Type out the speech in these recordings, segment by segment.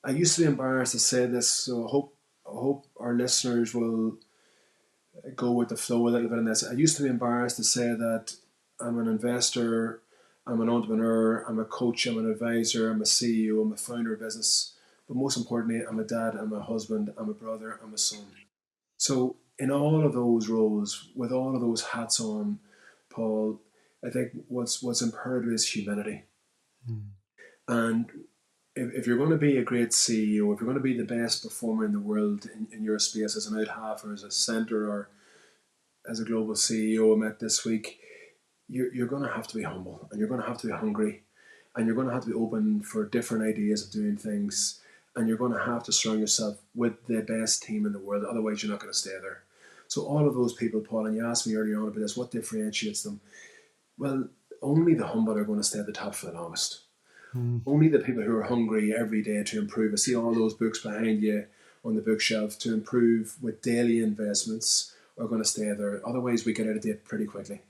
I used to be embarrassed to say this, so I hope our listeners will go with the flow a little bit in this. I used to be embarrassed to say that I'm an investor, I'm an entrepreneur, I'm a coach, I'm an advisor, I'm a CEO, I'm a founder of business. But most importantly, I'm a dad, I'm a husband, I'm a brother, I'm a son. So in all of those roles, with all of those hats on, Paul, I think what's imperative is humility. Mm. And if you're going to be a great CEO, if you're going to be the best performer in the world in your space as an out half or as a center or as a global CEO I met this week, you're going to have to be humble and you're going to have to be hungry and you're going to have to be open for different ideas of doing things and you're going to have to surround yourself with the best team in the world. Otherwise, you're not going to stay there. So all of those people, Paul, and you asked me earlier on about this, what differentiates them? Well, only the humble are going to stay at the top for the longest. Mm. Only the people who are hungry every day to improve. I see all those books behind you on the bookshelf to improve with daily investments are going to stay there. Otherwise, we get out of date pretty quickly.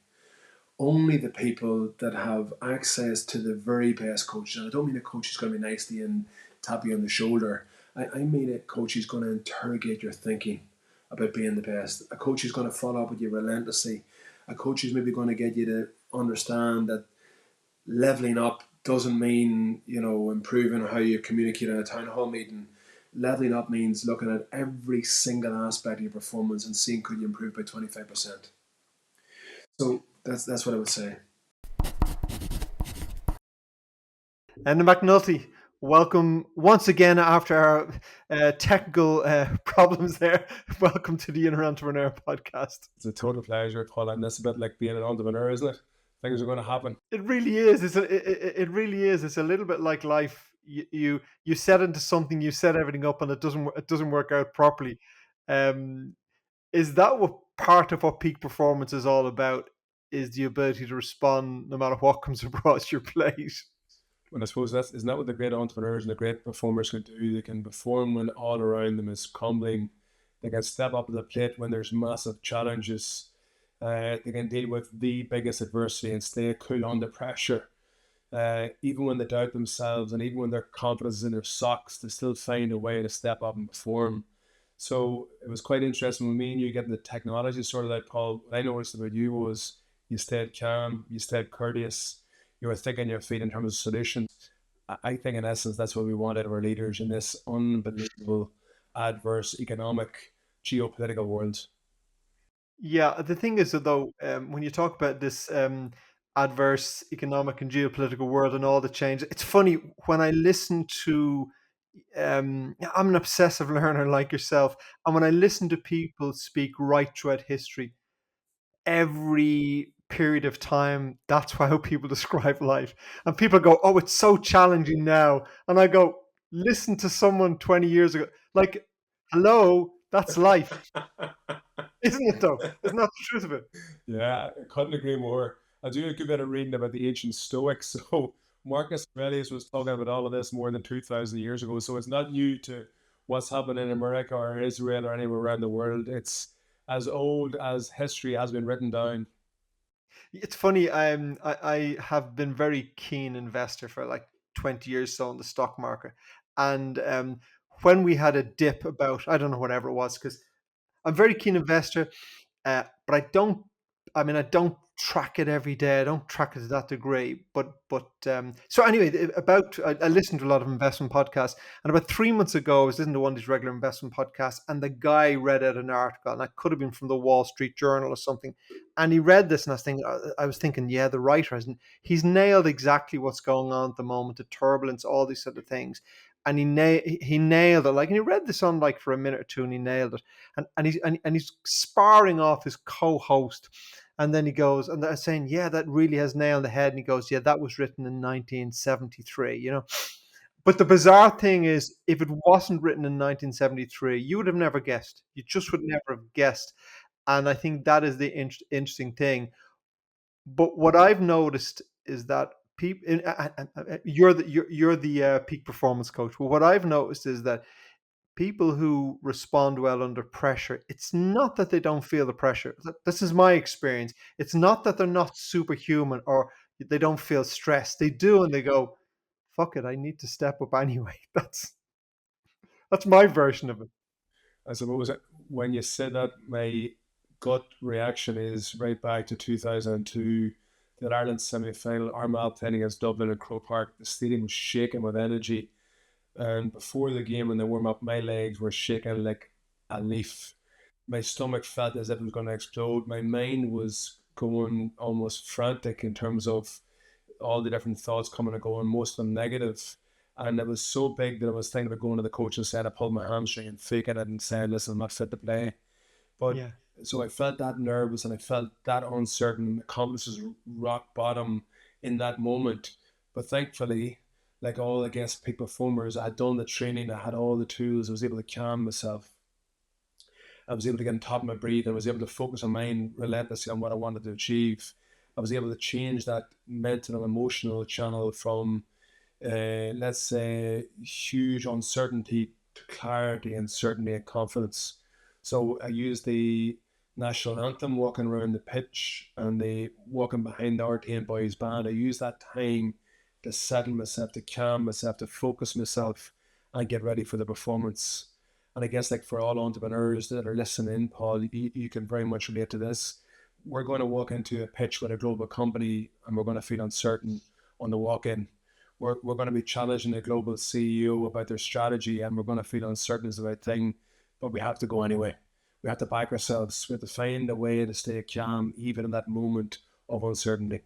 Only the people that have access to the very best coach, and I don't mean a coach who's going to be nice to you and tap you on the shoulder. I mean a coach who's going to interrogate your thinking about being the best. A coach who's going to follow up with you relentlessly. A coach who's maybe going to get you to understand that leveling up doesn't mean, improving how you communicate in a town hall meeting. Leveling up means looking at every single aspect of your performance and seeing could you improve by 25%. So that's what I would say. Enda McNulty, welcome once again after our technical problems there. Welcome to the Inner Entrepreneur podcast. It's a total pleasure, Colin. That's a bit like being an entrepreneur, isn't it? Things are going to happen. It really is. It really is. It's a little bit like life. You set into something, you set everything up, and it doesn't work out properly. Um, is that what part of what peak performance is all about? Is the ability to respond no matter what comes across your plate? And I suppose isn't that what the great entrepreneurs and the great performers can do? They can perform when all around them is crumbling. They can step up to the plate when there's massive challenges. They can deal with the biggest adversity and stay cool under pressure. Even when they doubt themselves and even when their confidence is in their socks, they still find a way to step up and perform. So it was quite interesting when me and you getting the technology sorted out, Paul. What I noticed about you was you stayed calm, you stayed courteous, you were thinking your feet in terms of solutions. I think in essence that's what we want out of our leaders in this unbelievable, adverse economic, geopolitical world. Yeah, the thing is that though, when you talk about this adverse economic and geopolitical world and all the change, it's funny when I listen to. I'm an obsessive learner like yourself, and when I listen to people speak right throughout history, every period of time, that's how people describe life. And people go, "Oh, it's so challenging now," and I go, "Listen to someone 20 years ago, like, hello, that's life." Isn't it though? Isn't that the truth of it? Yeah, I couldn't agree more. I do a good bit of reading about the ancient Stoics. So Marcus Aurelius was talking about all of this more than 2,000 years ago. So it's not new to what's happening in America or Israel or anywhere around the world. It's as old as history has been written down. It's funny. I have been very keen investor for like 20 years so in the stock market, and when we had a dip about I don't know whatever it was because I'm a very keen investor, but I don't. I mean, I don't track it every day. I don't track it to that degree. But so anyway, I listened to a lot of investment podcasts, and about 3 months ago, I was listening to one of these regular investment podcasts, and the guy read out an article, and it could have been from the Wall Street Journal or something. And he read this, and I was thinking, yeah, the writer hasn't. He's nailed exactly what's going on at the moment, the turbulence, all these sort of things, and he nailed it. Like, and he read this on like for a minute or two, and he nailed it and he's sparring off his co-host, and then he goes and they're saying, yeah, that really has nailed on the head, and he goes, yeah, that was written in 1973, but the bizarre thing is, if it wasn't written in 1973, you would have never guessed. You just would never have guessed. And I think that is the interesting thing. But what I've noticed is that people, you're the peak performance coach. Well, what I've noticed is that people who respond well under pressure, it's not that they don't feel the pressure. This is my experience. It's not that they're not superhuman or they don't feel stress. They do, and they go, "Fuck it, I need to step up anyway." That's That's my version of it. I suppose when you said that, my gut reaction is right back to 2002, the Ireland semi-final, Armagh playing against Dublin at Croke Park. The stadium was shaking with energy. And before the game, when they warm up, my legs were shaking like a leaf. My stomach felt as if it was going to explode. My mind was going almost frantic in terms of all the different thoughts coming and going, most of them negative. And it was so big that I was thinking about going to the coach and saying I pulled my hamstring and faking it and saying, listen, I'm not fit to play. But Yeah. so I felt that nervous and I felt that uncertain. The confidence was rock bottom in that moment. But thankfully, like all, I guess, peak performers, I had done the training, I had all the tools, I was able to calm myself. I was able to get on top of my breathing. I was able to focus on mind relentlessly on what I wanted to achieve. I was able to change that mental and emotional channel from, let's say, huge uncertainty to clarity and certainty and confidence. So I used the national anthem walking around the pitch and the walking behind the RTN boys band. I used that time to settle myself, to calm myself, to focus myself and get ready for the performance. And I guess like for all entrepreneurs that are listening, Paul, you can very much relate to this. We're going to walk into a pitch with a global company and we're going to feel uncertain on the walk-in. We're going to be challenging a global CEO about their strategy and we're going to feel uncertain is the right thing, but we have to go anyway. We have to back ourselves. We have to find a way to stay calm even in that moment of uncertainty.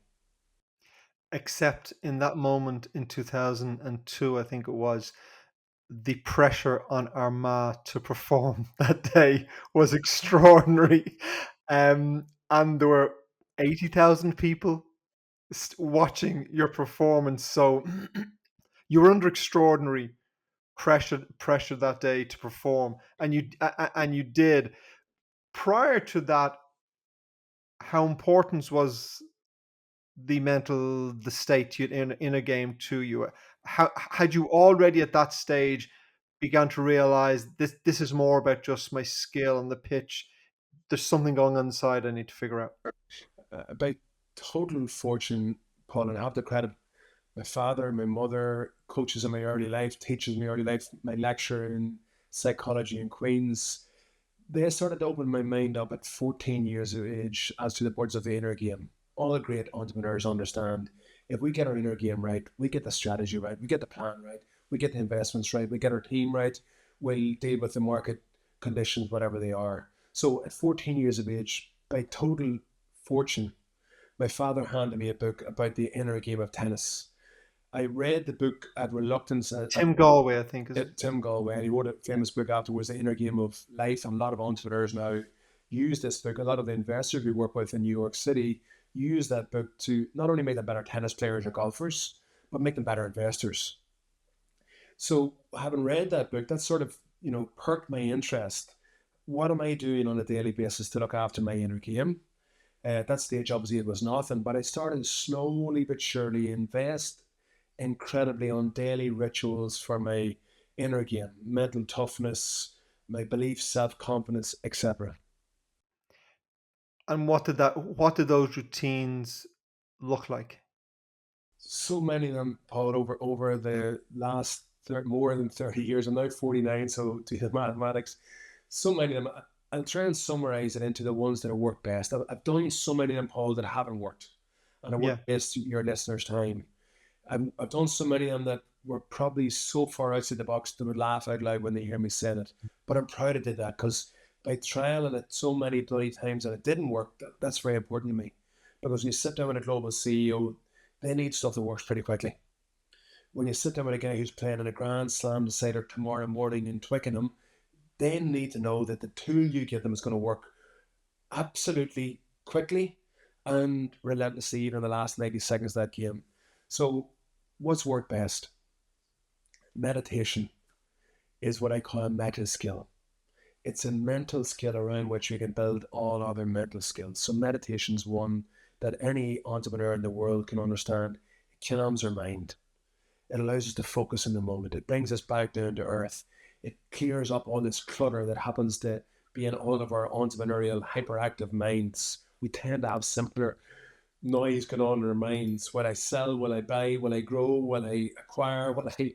Except in that moment in 2002, I think it was, the pressure on Armagh to perform that day was extraordinary. And there were 80,000 people watching your performance. So you were under extraordinary pressure that day to perform, and you did. Prior to that, how important was the state in a game to you? How had you already at that stage began to realize this is more about just my skill on the pitch? There's something going on inside I need to figure out. About total fortune, Paul, and I have to credit my father, my mother, coaches in my early life, teachers in my early life, my lecturer in psychology in Queen's. They started to open my mind up at 14 years of age as to the importance of the inner game. All the great entrepreneurs understand if we get our inner game right, we get the strategy right, we get the plan right, we get the investments right, we get our team right, we'll deal with the market conditions, whatever they are. So at 14 years of age, by total fortune, my father handed me a book about the inner game of tennis. I read the book at reluctance. Tim Galway, I think, is it? Tim Galway, and he wrote a famous book afterwards, The Inner Game of Life. And a lot of entrepreneurs now use this book. A lot of the investors we work with in New York City use that book to not only make them better tennis players or golfers, but make them better investors. So having read that book, that sort of, perked my interest. What am I doing on a daily basis to look after my inner game? At that stage, obviously, it was nothing, but I started slowly but surely invest incredibly on daily rituals for my inner game, mental toughness, my belief, self-confidence, etc. And what did those routines look like? So many of them, Paul, over the last more than 30 years. I'm now 49, so to the mathematics, so many of them. I'll try and summarize it into the ones that have worked best. I've done so many of them, Paul, that haven't worked, and I Yeah. want to waste your listeners' time. I've done so many of them that were probably so far outside the box they would laugh out loud when they hear me say it. But I'm proud I did that because by trialing it so many bloody times and it didn't work, that's very important to me. Because when you sit down with a global CEO, they need stuff that works pretty quickly. When you sit down with a guy who's playing in a Grand Slam decider tomorrow morning in Twickenham, they need to know that the tool you give them is going to work absolutely quickly and relentlessly even in the last 90 seconds of that game. So what's worked best? Meditation is what I call a meta skill. It's a mental skill around which you can build all other mental skills. So meditation is one that any entrepreneur in the world can understand. It calms our mind. It allows us to focus in the moment. It brings us back down to earth. It clears up all this clutter that happens to be in all of our entrepreneurial, hyperactive minds. We tend to have simpler noise going on in our minds. Will I sell? Will I buy? Will I grow? Will I acquire? Will I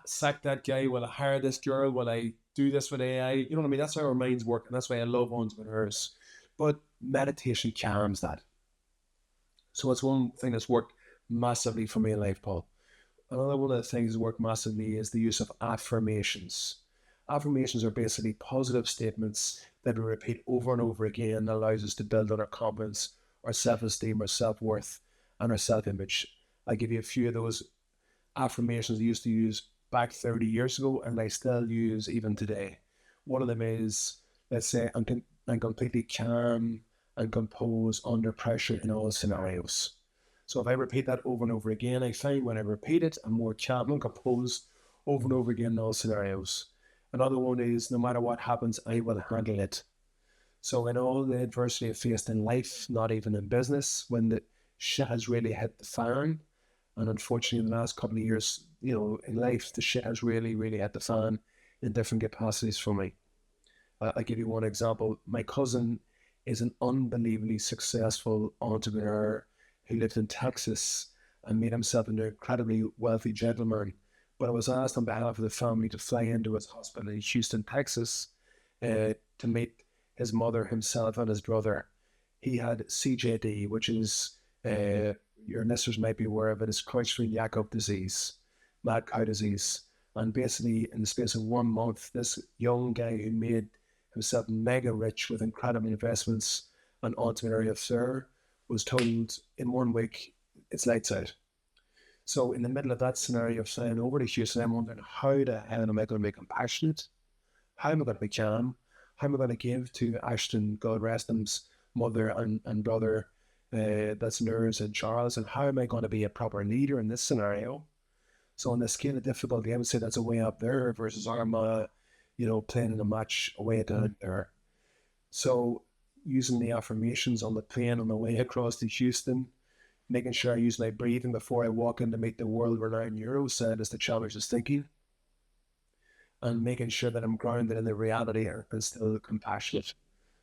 sack that guy? Will I hire this girl? Will I do this with AI? You know what I mean? That's how our minds work, and that's why I love entrepreneurs. But meditation calms that. So it's one thing that's worked massively for me in life, Paul. Another one of the things that work massively is the use of affirmations. Affirmations are basically positive statements that we repeat over and over again that allows us to build on our confidence, our self-esteem, our self-worth, and our self-image. I'll give you a few of those affirmations I used to use back 30 years ago and I still use even today. One of them is, let's say, I'm completely calm and composed under pressure in all scenarios. So if I repeat that over and over again, I find when I repeat it, I'm more calm and composed over and over again in all scenarios. Another one is, no matter what happens, I will handle it. So in all the adversity I've faced in life, not even in business, when the shit has really hit the fan, and unfortunately in the last couple of years, in life, the shit has really, really hit the fan in different capacities for me. I'll give you one example. My cousin is an unbelievably successful entrepreneur who lived in Texas and made himself an incredibly wealthy gentleman. But I was asked on behalf of the family to fly into his hospital in Houston, Texas, to meet his mother, himself, and his brother. He had CJD, which is, your listeners might be aware of it, is Creutzfeldt-Jakob disease, mad cow disease. And basically, in the space of 1 month, this young guy who made himself mega rich with incredible investments and entrepreneurial flair was told in 1 week, it's lights out. So in the middle of that scenario of flying over to Houston, I'm wondering, how the hell am I going to be compassionate? How am I going to be calm? How am I going to give to Ashton, God rest him's mother and brother, that's Nurs and Charles, and how am I going to be a proper leader in this scenario? So on the scale of difficulty, I would say that's a way up there versus Armagh, playing in a match away down there. So using the affirmations on the plane on the way across to Houston, making sure I use my breathing before I walk in to meet the world-renowned neuroscientist that challenges thinking, and making sure that I'm grounded in the reality and still compassionate.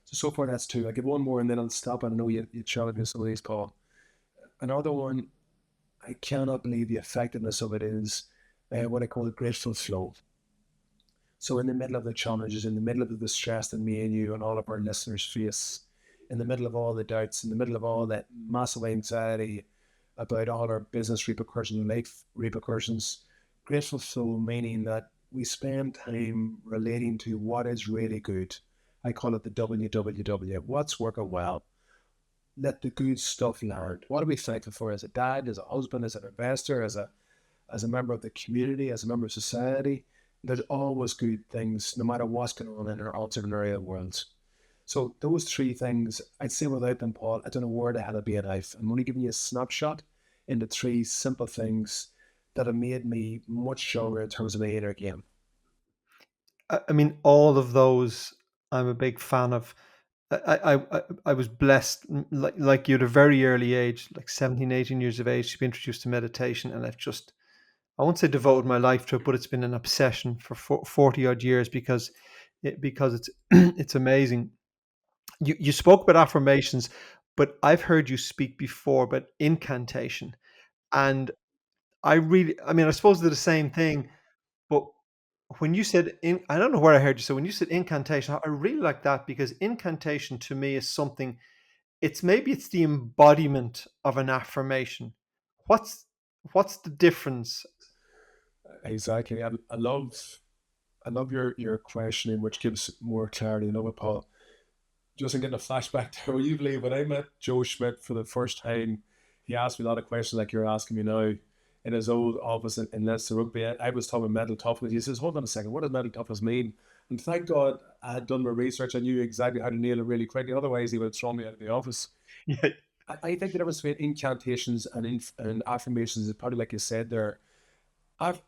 So far that's 2. I give one more and then I'll stop. I know you challenge me some of these, Paul. Another one, I cannot believe the effectiveness of it is what I call the grateful flow. So in the middle of the challenges, in the middle of the stress that me and you and all of our listeners face, in the middle of all the doubts, in the middle of all that massive anxiety about all our business repercussions and life repercussions, grateful flow meaning that we spend time relating to what is really good. I call it the WWW. What's working well? Let the good stuff land. What are we thankful for as a dad, as a husband, as an investor, as a member of the community, as a member of society? There's always good things, no matter what's going on in our entrepreneurial world. So those 3 things, I'd say without them, Paul, I don't know where the hell I'd be in life. I'm only giving you a snapshot into 3 simple things that have made me much stronger in terms of my inner game. I mean, all of those I'm a big fan of. I was blessed, like you, at a very early age, like 17, 18 years of age, to be introduced to meditation. And I won't say devoted my life to it, but it's been an obsession for 40 odd years because it's, it's amazing. You spoke about affirmations, but I've heard you speak before about incantation. And I suppose they're the same thing, but when you said I don't know where I heard you. So when you said incantation, I really like that because incantation to me is something. It's the embodiment of an affirmation. What's what's the difference? Exactly. I love your questioning, which gives more clarity. You know what, Paul? Just in getting a flashback there, will you believe when I met Joe Schmidt for the first time, he asked me a lot of questions like you're asking me now in his old office in Leicester Rugby. I was talking about mental toughness. He says, hold on a second, what does mental toughness mean? And thank God I had done my research. I knew exactly how to nail it really quickly. Otherwise, he would have thrown me out of the office. Yeah. I think the difference between incantations and affirmations is probably like you said there.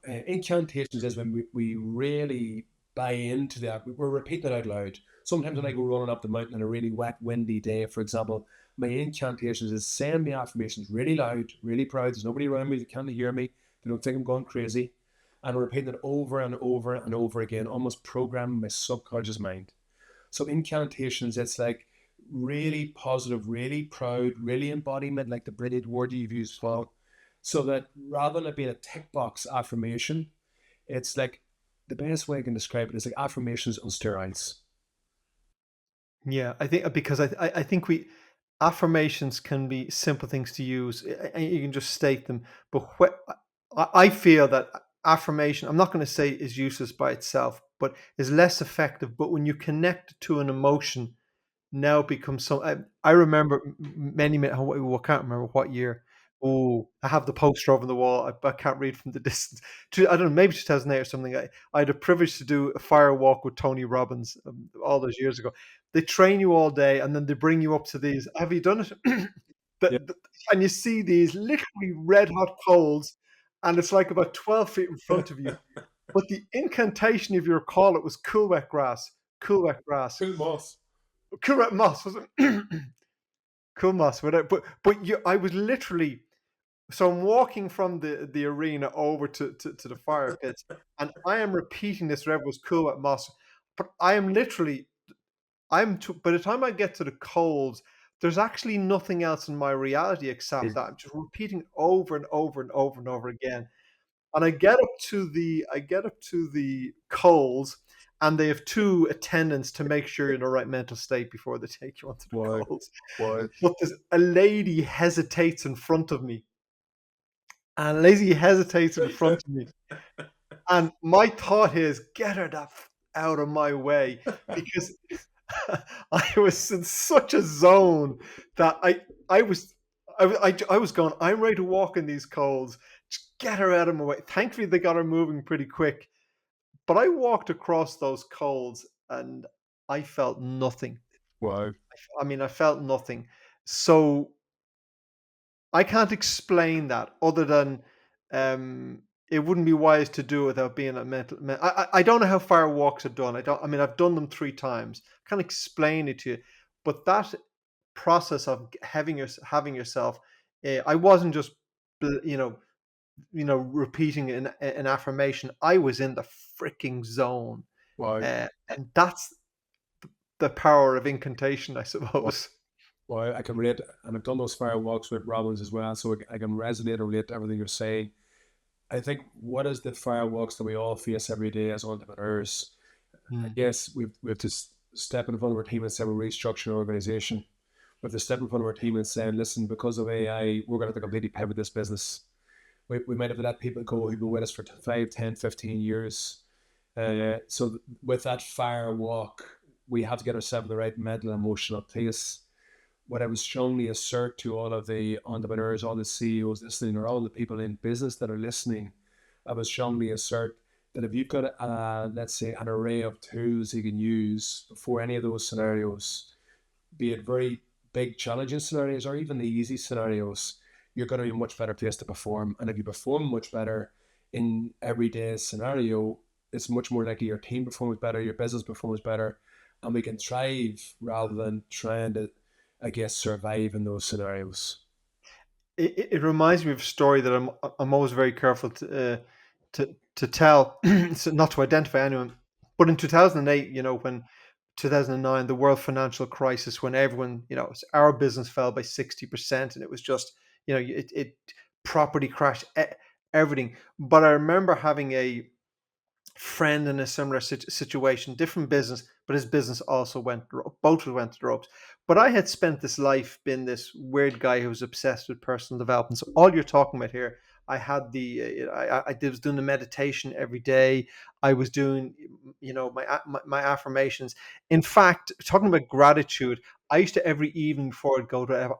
Incantations is when we really buy into that. We're repeating it out loud. Sometimes when I go running up the mountain on a really wet, windy day, for example, my incantations is saying my affirmations really loud, really proud. There's nobody around me. They can't hear me. They don't think I'm going crazy. And I'm repeating it over and over and over again, almost programming my subconscious mind. So incantations, it's like really positive, really proud, really embodiment, like the brilliant word you've used, Paul. So that rather than it being a tick box affirmation, It's like the best way I can describe it is like affirmations on steroids. Yeah, I think because I think we affirmations can be simple things to use. And you can just state them. But I feel that affirmation, I'm not going to say is useless by itself, but is less effective. But when you connect to an emotion, now it becomes so. I remember many. I can't remember what year. Oh, I have the poster over the wall. I can't read from the distance. I don't know, maybe 2008 or something. I had a privilege to do a fire walk with Tony Robbins all those years ago. They train you all day, and then they bring you up to these. Have you done it? Yeah. The- and you see these literally red hot coals, and it's like about 12 feet in front of you. But the incantation, if you recall, it was cool wet grass, cool wet grass, Cool boss. cool wet moss. Was it? Cool moss, whatever. But I was literally, so I'm walking from the arena over to the fire pits, and I am repeating this whatever was cool at Moss. But I am literally, by the time I get to the coals, there's actually nothing else in my reality except that I'm just repeating over and over and over and over again. And I get up to the coals, and they have two attendants to make sure you're in the right mental state before they take you onto the Why? coals. Why? But there's a lady hesitates in front of me, and Lizzie hesitates in front of me. And my thought is, get her out of my way, because I was in such a zone that I was I was going, I'm ready to walk in these coals. Just get her out of my way. Thankfully, they got her moving pretty quick. But I walked across those coals and I felt nothing. Why? I mean, I felt nothing. So I can't explain that other than it wouldn't be wise to do it without being a I don't know how far walks are done. I don't. I mean, I've done them 3 times. I can't explain it to you, but that process of having yourself, I wasn't just repeating an affirmation. I was in the freaking zone, Why? and that's the power of incantation, I Why? suppose. Why? I can relate, and I've done those fire walks with Robbins as well, so I can resonate and relate to everything you're saying. I think what is the fire walks that we all face every day as entrepreneurs? I Mm. guess we have to step in front of our team and say we're restructuring our organization. We have to step in front of our team and say, listen, because of AI, we're going to have to completely pivot this business. We might have to let people go who've been with us for 5, 10, 15 years. So with that fire walk, we have to get ourselves in the right mental and emotional place. What I would strongly assert to all of the entrepreneurs, all the CEOs listening, or all the people in business that are listening, I would strongly assert that if you've got, let's say, an array of tools you can use for any of those scenarios, be it very big challenging scenarios or even the easy scenarios, you're going to be in a much better place to perform. And if you perform much better in everyday scenario, it's much more likely your team performs better, your business performs better, and we can thrive rather than trying to, I guess, survive in those scenarios. It reminds me of a story that I'm always very careful to tell, so not to identify anyone. But in 2008, when 2009, the world financial crisis, when everyone, our business fell by 60%, and it was just, it property crashed, everything. But I remember having a friend in a similar situation, different business, but his business also both went to the ropes. But I had spent this life being this weird guy who was obsessed with personal development. So all you're talking about here, I had was doing the meditation every day. I was doing, my affirmations. In fact, talking about gratitude, I used to every evening before I'd go to,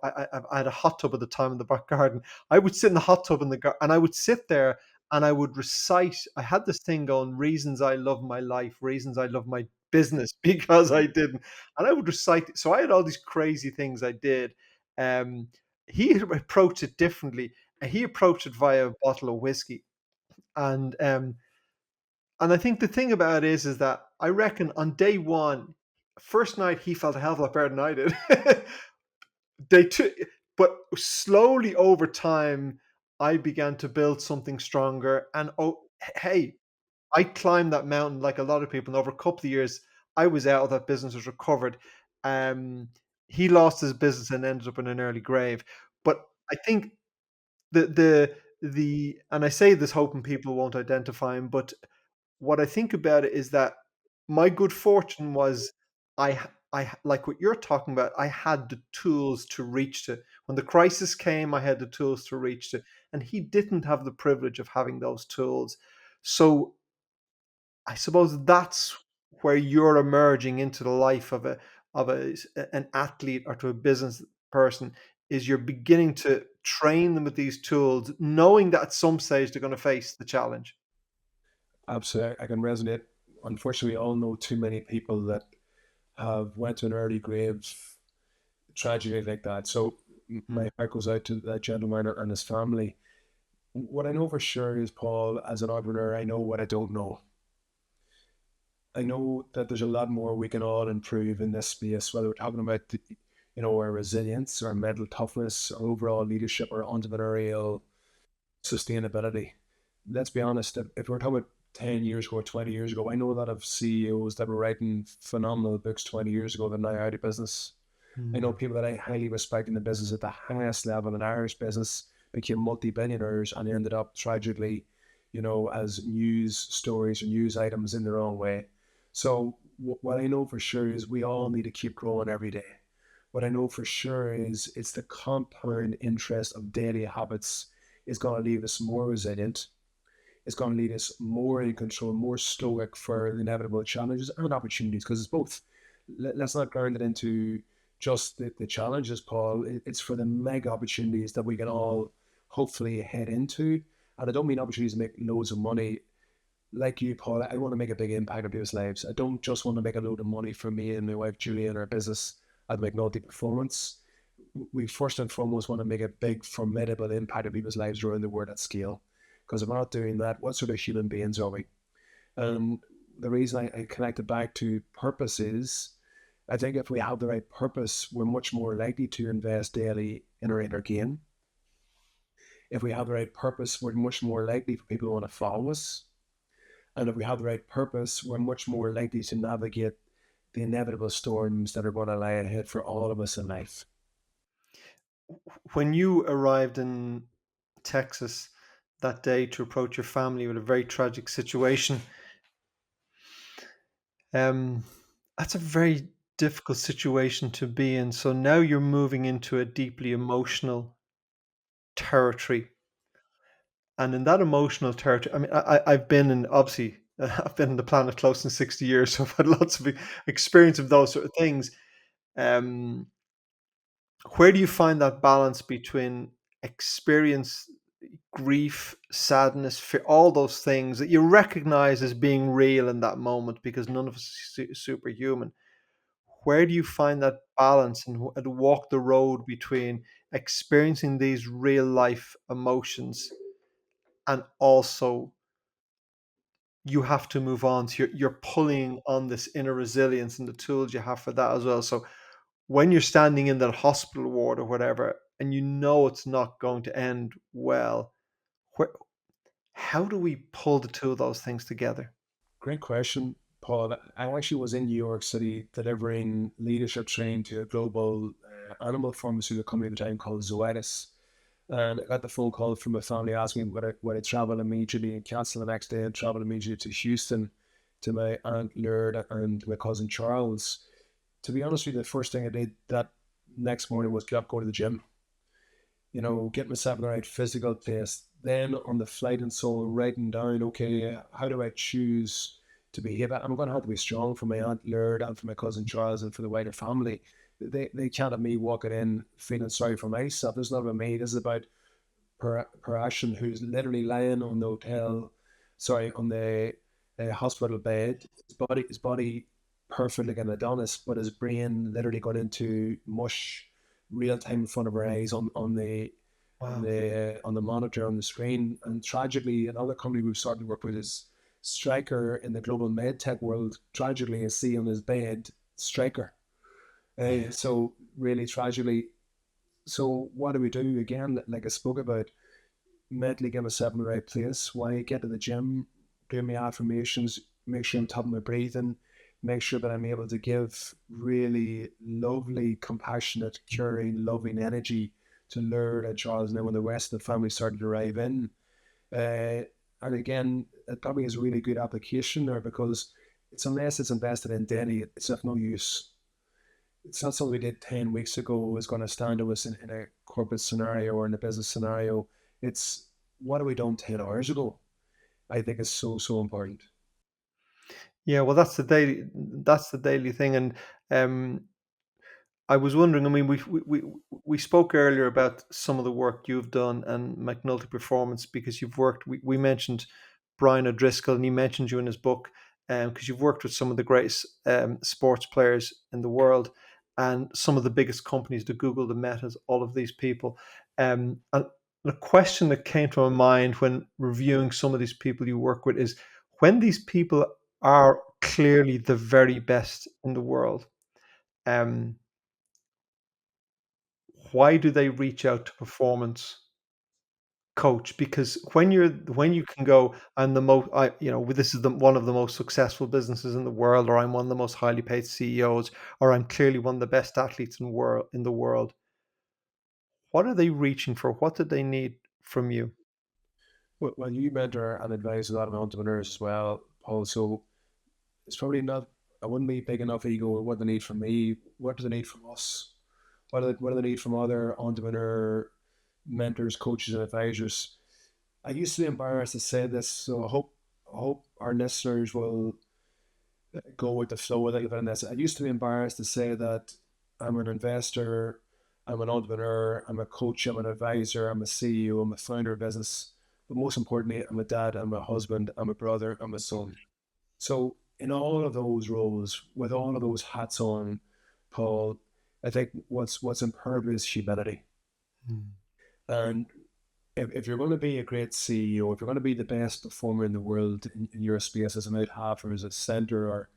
I had a hot tub at the time in the back garden. I would sit in the hot tub in the garden, and I would sit there and I would recite. I had this thing going, reasons I love my life, reasons I love my business, because I didn't. And I would recite. So I had all these crazy things I did. Um, he approached it differently. He approached it via a bottle of whiskey. And I think the thing about it is that I reckon on day one, first night he felt a hell of a lot better than I did. They took, but slowly over time, I began to build something stronger. And hey, I climbed that mountain like a lot of people. And over a couple of years, I was out of that business, was recovered. Um, he lost his business and ended up in an early grave. But I think the and I say this hoping people won't identify him, but what I think about it is that my good fortune was like what you're talking about, I had the tools to reach to. When the crisis came, I had the tools to reach to, and he didn't have the privilege of having those tools. So I suppose that's where you're emerging into the life of an athlete or to a business person is you're beginning to train them with these tools, knowing that at some stage they're going to face the challenge. Absolutely, I can resonate. Unfortunately, we all know too many people that have went to an early grave tragedy like that. So Mm. my heart goes out to that gentleman and his family. What I know for sure is, Paul, as an entrepreneur, I know what I don't know. I know that there's a lot more we can all improve in this space, whether we're talking about our resilience, our mental toughness, our overall leadership, our entrepreneurial sustainability. Let's be honest, if we're talking about 10 years ago or 20 years ago, I know a lot of CEOs that were writing phenomenal books 20 years ago that are now out of business. I know Mm. people that I highly respect in the business at the highest level in Irish business became multi-billionaires and ended up tragically, as news stories or news items in their own way. So what I know for sure is we all need to keep growing every day. What I know for sure is it's the compound interest of daily habits is going to leave us more resilient. It's going to lead us more in control, more stoic for the inevitable challenges and opportunities, because it's both. Let's not ground it into just the challenges, Paul. It's for the mega opportunities that we can all hopefully head into. And I don't mean opportunities to make loads of money. Like you, Paul, I want to make a big impact on people's lives. I don't just want to make a load of money for me and my wife Julie and our business at McNulty Performance. We first and foremost want to make a big, formidable impact on people's lives around the world at scale. Because if we're not doing that, what sort of human beings are we? And the reason I connected back to purpose is I think if we have the right purpose, we're much more likely to invest daily in our inner game. If we have the right purpose, we're much more likely for people to want to follow us. And if we have the right purpose, we're much more likely to navigate the inevitable storms that are going to lie ahead for all of us in life. When you arrived in Texas that day to approach your family with a very tragic situation, um, that's a very difficult situation to be in. So now you're moving into a deeply emotional territory. And in that emotional territory, I mean, I've been in, obviously, I've been on the planet close to 60 years, so I've had lots of experience of those sort of things. Um, where do you find that balance between experience, grief, sadness, fear, all those things that you recognize as being real in that moment because none of us is superhuman? Where do you find that balance and walk the road between experiencing these real life emotions and also you have to move on. So you're pulling on this inner resilience and the tools you have for that as well. So when you're standing in that hospital ward or whatever, and you know it's not going to end well, where, how do we pull the two of those things together? Great question, Paul. I actually was in New York City delivering leadership training to a global animal pharmaceutical company at the time called Zoetis. And I got the phone call from my family asking would I travel immediately and cancel the next day and travel immediately to Houston to my Aunt Laird and my cousin Charles. To be honest with you, the first thing I did that next morning was get up, go to the gym, get myself in the right physical place. Then on the flight and so writing down, okay, how do I choose to behave? I'm going to have to be strong for my Aunt Laird and for my cousin Charles and for the wider family. They can't have me walking in feeling sorry for myself. This is not about me. This is about Parashan, who's literally lying on the on the hospital bed. His body perfect like an Adonis, but his brain literally got into mush real time in front of our eyes Wow. on the monitor on the screen. And tragically, another company we've started to work with is Striker in the global med tech world. Tragically, is see on his bed Striker. So really tragically. So what do we do again? Like I spoke about, mentally get myself in the right place. Why get to the gym, do my affirmations, make sure I'm top of my breathing, make sure that I'm able to give really lovely, compassionate, caring, loving energy to Laird and Charles now when the rest of the family started to arrive in. Uh, And again, it probably is a really good application there, because it's, unless it's invested in daily, it's of no use. It's not something we did 10 weeks ago is going to stand to us in a corporate scenario or in a business scenario. It's what have we done 10 hours ago? I think is so, so important. Yeah, well, that's the daily thing, and um, I was wondering. I mean, we spoke earlier about some of the work you've done and McNulty Performance, because you've worked. We mentioned Brian O'Driscoll, and he mentioned you in his book, because you've worked with some of the greatest sports players in the world, and some of the biggest companies, the Google, the Metas, all of these people. And the question that came to my mind when reviewing some of these people you work with is, when these people are clearly the very best in the world. Um, why do they reach out to performance coach? Because when you can go, I'm the most, this is the one of the most successful businesses in the world, or I'm one of the most highly paid CEOs, or I'm clearly one of the best athletes in the world. What are they reaching for? What do they need from you? Well, you mentor and advise a lot of entrepreneurs as well, Paul. So it's probably not, I wouldn't be big enough ego. What they need from me, what do they need from us? What do they need from other entrepreneur mentors, coaches, and advisors? I used to be embarrassed to say this, so I hope our listeners will go with the flow with it in this. I used to be embarrassed to say that I'm an investor, I'm an entrepreneur, I'm a coach, I'm an advisor, I'm a CEO, I'm a founder of business. But most importantly, I'm a dad, I'm a husband, I'm a brother, I'm a son. So in all of those roles, with all of those hats on, Paul, I think what's imperative is humility. Mm. And if you're going to be a great CEO, if you're going to be the best performer in the world in your space as an out half or as a center or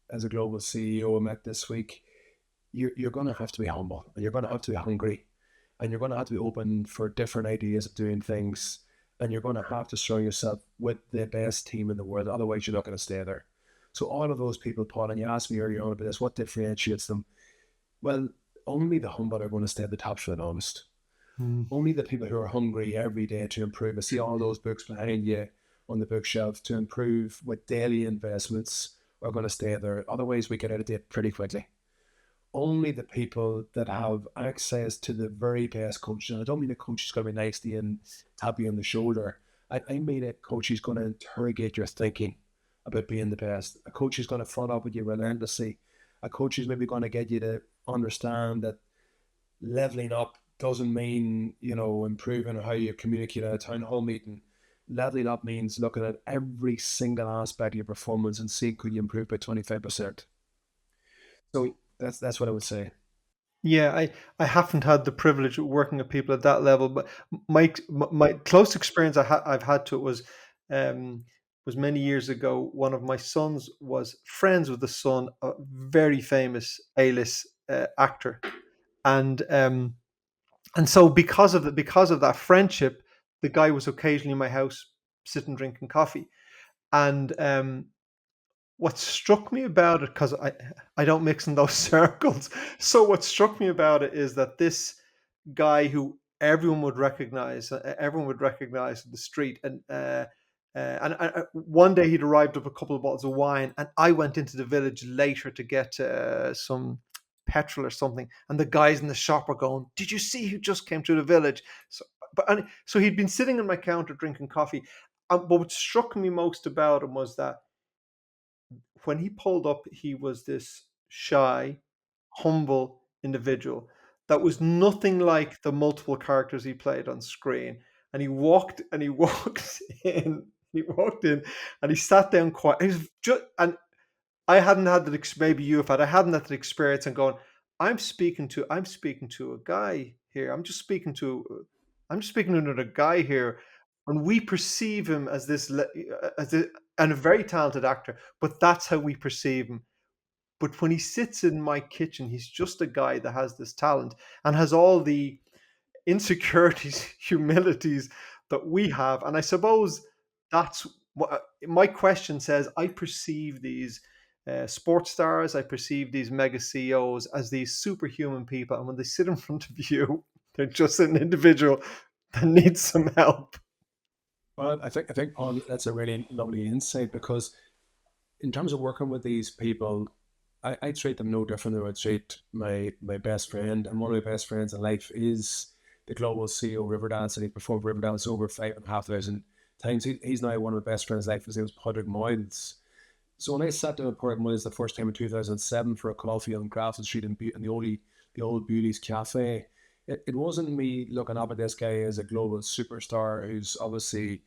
as a global CEO I met this week, you're going to have to be humble, and you're going to have to be hungry, and you're going to have to be open for different ideas of doing things, and you're going to have to surround yourself with the best team in the world. Otherwise, you're not going to stay there. So all of those people, Paul, and you asked me earlier on about this, what differentiates them? Well, only the humble are going to stay at the top, for the honest. Mm. Only the people who are hungry every day to improve. I see all those books behind you on the bookshelf to improve with daily investments are going to stay there. Otherwise, we get out of date pretty quickly. Only the people that have access to the very best coach, and I don't mean a coach who's going to be nice to you and tap you on the shoulder. I mean a coach who's going to interrogate your thinking about being the best. A coach who's going to front up with you relentlessly. A coach who's maybe going to get you to understand that leveling up doesn't mean, improving how you communicate at a town hall meeting. Leveling up means looking at every single aspect of your performance and seeing could you improve by 25%. So that's what I would say. Yeah, I haven't had the privilege of working with people at that level, but my close experience I've had to it was many years ago. One of my sons was friends with the son of a very famous A-list actor, and so because of that friendship, the guy was occasionally in my house sitting drinking coffee, and what struck me about it, because I don't mix in those circles. So what struck me about it is that this guy who everyone would recognize in the street, and one day he'd arrived with a couple of bottles of wine, and I went into the village later to get some petrol or something, and the guys in the shop were going, "Did you see who just came through the village?" So he'd been sitting on my counter drinking coffee. But what struck me most about him was that when he pulled up, he was this shy, humble individual that was nothing like the multiple characters he played on screen. And he walked in, he walked in, and he sat down quiet. He was just, and I hadn't had that. Maybe you have had. I hadn't had that experience and going. I'm speaking to a guy here. I'm just speaking to another guy here, and we perceive him as as and a very talented actor. But that's how we perceive him. But when he sits in my kitchen, he's just a guy that has this talent and has all the insecurities, humilities that we have. And I suppose that's what my question says. I perceive these sports stars, I perceive these mega CEOs as these superhuman people. And when they sit in front of you, they're just an individual that needs some help. Well, I think Paul, that's a really lovely insight because in terms of working with these people, I treat them no different than I would treat my best friend. And one of my best friends in life is the global CEO of Riverdance, and he performed Riverdance over 5,500 times. He's now one of my best friends' life. His name was Padraig Moyles. So when I sat down with Padraig Moyles the first time in 2007 for a coffee on Grafton Street in the old Beauties Cafe, it wasn't me looking up at this guy as a global superstar who's obviously,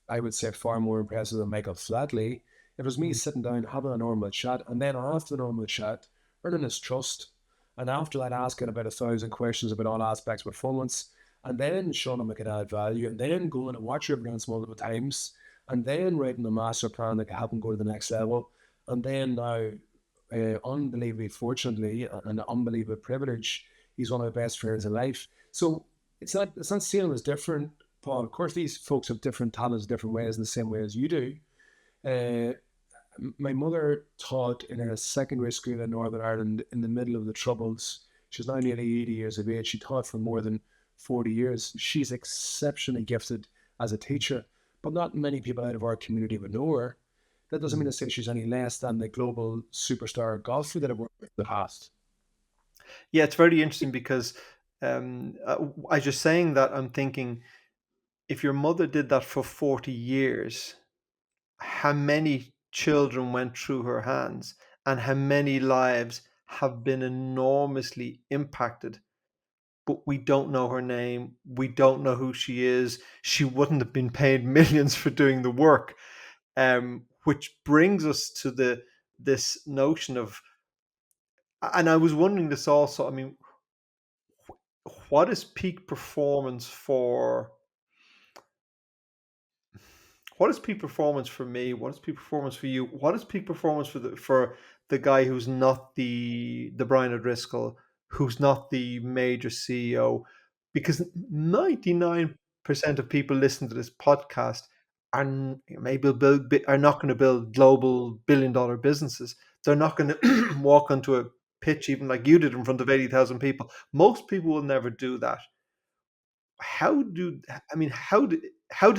I would say, far more impressive than Michael Flatley. It was me sitting down, having a normal chat, and then after the normal chat, earning his trust. And after that, asking about 1,000 questions about all aspects of performance, and then showing him I could add value, and then going and watch Riverdance multiple times, and then writing a master plan that could help him go to the next level. And then now, unbelievably, fortunately, and unbelievable privilege, he's one of my best friends in life. So it's not seeing him as different, Paul. Of course, these folks have different talents, different ways, in the same way as you do. Uh, my mother taught in a secondary school in Northern Ireland in the middle of the Troubles. She's now nearly 80 years of age. She taught for more than 40 years. She's exceptionally gifted as a teacher, but not many people out of our community would know her. That doesn't mean to say she's any less than the global superstar golfer that I've worked with in the past. Yeah, it's very interesting because as you're saying that, I'm thinking if your mother did that for 40 years, how many children went through her hands and how many lives have been enormously impacted. But we don't know her name. We don't know who she is. She wouldn't have been paid millions for doing the work. Which brings us to this notion of, and I was wondering this also. I mean, what is peak performance for? What is peak performance for me? What is peak performance for you? What is peak performance for the guy who's not the Brian O'Driscoll, who's not the major CEO? Because 99% of people listening to this podcast are not going to build global billion-dollar businesses. They're not going to walk onto a pitch even like you did in front of 80,000 people. Most people will never do that. How do I mean how do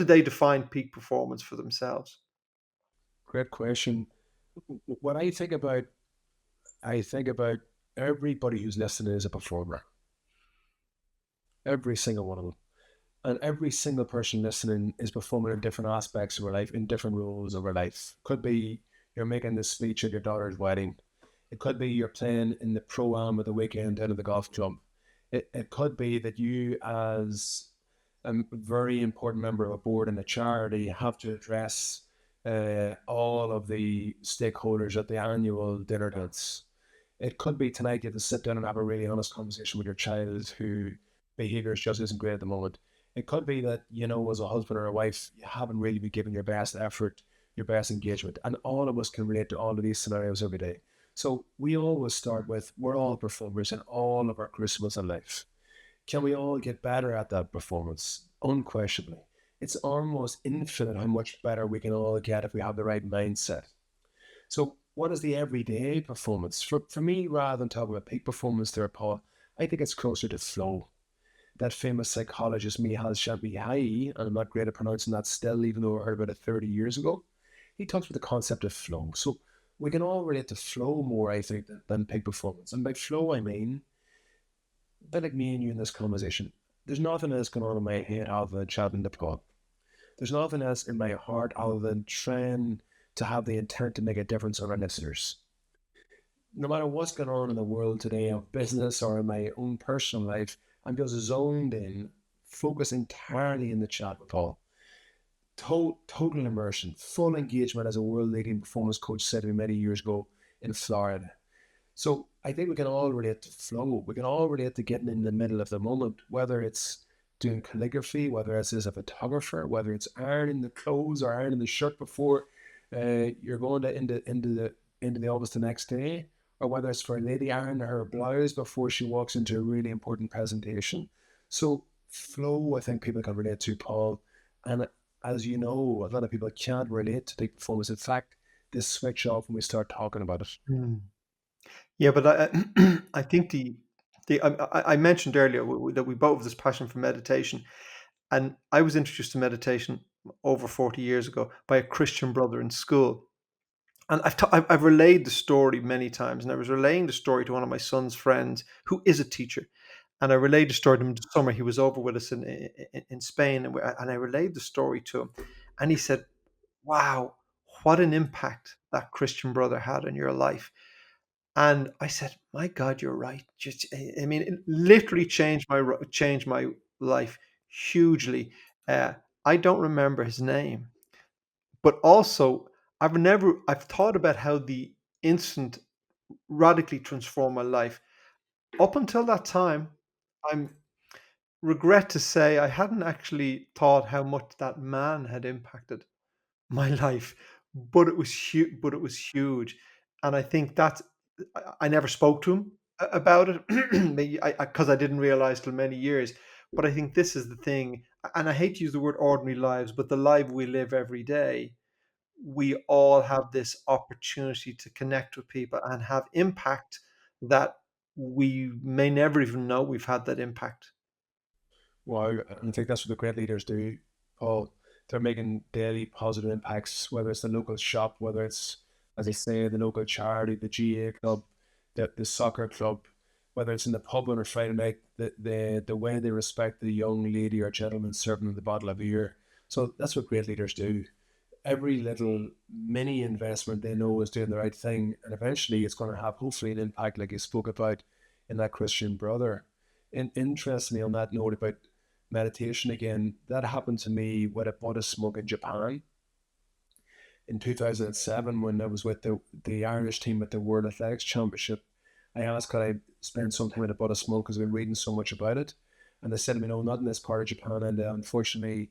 they define peak performance for themselves? Great question. What I think about everybody who's listening is a performer. Every single one of them. And every single person listening is performing in different aspects of their life, in different roles of their life. Could be you're making the speech at your daughter's wedding. It could be you're playing in the pro-am of the weekend down at the golf club. It could be that you, as a very important member of a board in a charity, have to address all of the stakeholders at the annual dinner dance. It could be tonight you have to sit down and have a really honest conversation with your child who behavior just isn't great at the moment. It could be that, as a husband or a wife, you haven't really been giving your best effort, your best engagement. And all of us can relate to all of these scenarios every day. So we always start with we're all performers in all of our crucibles in life. Can we all get better at that performance? Unquestionably. It's almost infinite how much better we can all get if we have the right mindset. So, what is the everyday performance? For me, rather than talking about peak performance there, Paul, I think it's closer to flow. That famous psychologist, Mihaly Csikszentmihalyi, and I'm not great at pronouncing that still, even though I heard about it 30 years ago, he talks about the concept of flow. So, we can all relate to flow more, I think, than peak performance. And by flow, I mean, a bit like me and you in this conversation, there's nothing else going on in my head other than chatting to Paul. There's nothing else in my heart other than trying to have the intent to make a difference on our listeners. No matter what's going on in the world today, of business or in my own personal life, I'm just zoned in, focused entirely in the chat with Paul. Total immersion, full engagement, as a world leading performance coach said to me many years ago in Florida. So I think we can all relate to flow. We can all relate to getting in the middle of the moment, whether it's doing calligraphy, whether it's as a photographer, whether it's ironing the clothes or ironing the shirt before you're going to into the office the next day, or whether it's for a lady ironing her blouse before she walks into a really important presentation. So flow, I think people can relate to, Paul. And as you know, a lot of people can't relate to peak performance. In fact, they switch off when we start talking about it. Yeah, but I think I mentioned earlier that we both have this passion for meditation, and I was introduced to meditation over 40 years ago by a Christian brother in school. And I've relayed the story many times, and I was relaying the story to one of my son's friends who is a teacher. And I relayed the story to him this summer. He was over with us in Spain, and I relayed the story to him. And he said, "Wow, what an impact that Christian brother had on your life." And I said, "My God, you're right." Just, I mean, it literally changed my life hugely. Uh, I don't remember his name, but also I've thought about how the instant radically transformed my life. Up until that time, I'm regret to say I hadn't actually thought how much that man had impacted my life, but it was huge. But it was huge, and I think that I never spoke to him about it, maybe because I didn't realize till many years. But I think this is the thing, and I hate to use the word ordinary lives, but the life we live every day, we all have this opportunity to connect with people and have impact that we may never even know we've had that impact. Well, I think that's what the great leaders do, Paul. They're making daily positive impacts, whether it's the local shop, whether it's, as I say, the local charity, the GA club, the soccer club, whether it's in the pub on a Friday night, the way they respect the young lady or gentleman serving them the bottle of beer. So that's what great leaders do. Every little mini investment they know is doing the right thing, and eventually it's going to have hopefully an impact, like you spoke about in that Christian brother. And interestingly, on that note about meditation again, that happened to me when I bought a smoke in Japan in 2007 when I was with the Irish team at the World Athletics Championship. I asked, could I spend some time at a Buddha smoke because I've been reading so much about it? And they said to me, no, not in this part of Japan. And unfortunately,